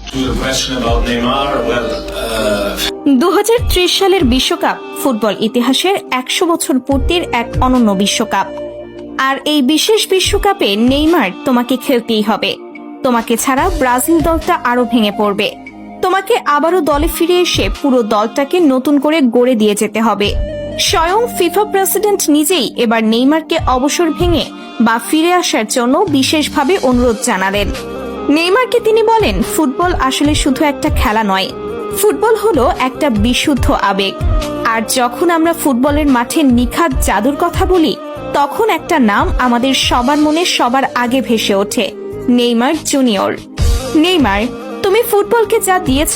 To your question about Neymar, 2030 সালের বিশ্বকাপ football ইতিহাসের 100 বছর পূর্তির এক অনন্য বিশ্বকাপ। আর এই বিশেষ বিশ্বকাপে নেইমার তোমাকে খেলতেই হবে। তোমাকে ছাড়া ব্রাজিল দলটা আরো ভেঙে পড়বে। তোমাকে আবারও দলে ফিরে এসে পুরো দলটাকে নতুন করে গড়ে দিয়ে যেতে হবে। স্বয়ং ফিফা প্রেসিডেন্ট নিজেই এবার নেইমারকে অবসর ভেঙে বা ফিরে আসার জন্য বিশেষভাবে অনুরোধ জানালেন। নেইমারকে তিনি বলেন, ফুটবল আসলে শুধু একটা খেলা নয়, ফুটবল হলো একটা বিশুদ্ধ আবেগ। আর যখন আমরা ফুটবলের মাঠে নিখাত জাদুর কথা বলি, তখন একটা নাম আমাদের সবার মনে সবার আগে ভেসে ওঠে, নেইমার জুনিয়র। নেইমার, তুমি ফুটবলকে যা দিয়েছ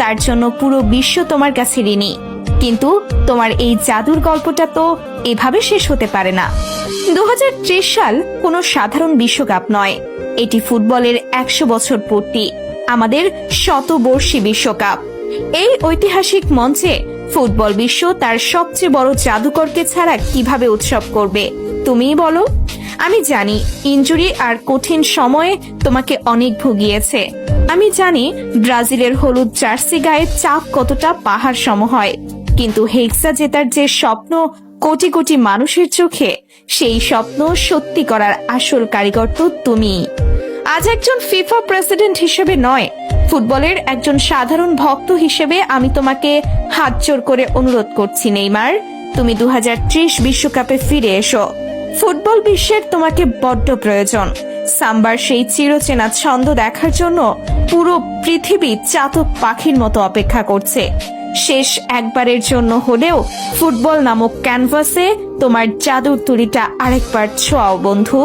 তার জন্য পুরো বিশ্ব তোমার কাছে ঋণী। কিন্তু তোমার এই জাদুর গল্পটা তো এভাবে শেষ হতে পারে না। 2030 সাল কোনো সাধারণ বিশ্বকাপ নয়, এটি ফুটবলের 100 বছর পূর্তি, আমাদের শতবর্ষী বিশ্বকাপ। এই ঐতিহাসিক মঞ্চে ফুটবল বিশ্ব তার সবচেয়ে বড় জাদুকরকে ছাড়া কিভাবে উৎসব করবে, তুমিই বলো। আমি জানি ইনজুরি আর কঠিন সময়ে তোমাকে অনেক ভুগিয়েছে। আমি জানি ব্রাজিলের হলুদ জার্সি গায়ে চাপ কতটা পাহাড় সম হয়, কিন্তু হেক্সা জেতার যে স্বপ্ন কোটি কোটি মানুষের চোখে, সেই স্বপ্ন সত্যি করার আসল কারিগর তো তুমিই। আজ একজন ফিফা প্রেসিডেন্ট হিসেবে নয়, ফুটবলের একজন সাধারণ ভক্ত হিসেবে আমি তোমাকে হাত জোড় করে অনুরোধ করছি, নেইমার, তুমি 2030 বিশ্বকাপে ফিরে এসো। ফুটবল বিশ্বের তোমাকে বড্ড প্রয়োজন। সাম্বার সেই চিরচেনা ছন্দ দেখার জন্য পুরো পৃথিবী চাতক পাখির মতো অপেক্ষা করছে। শেষ একবারের জন্য হলেও ফুটবল নামক ক্যানভাসে তোমার জাদুর তুলিটা আরেকবার ছোঁয়াও বন্ধু।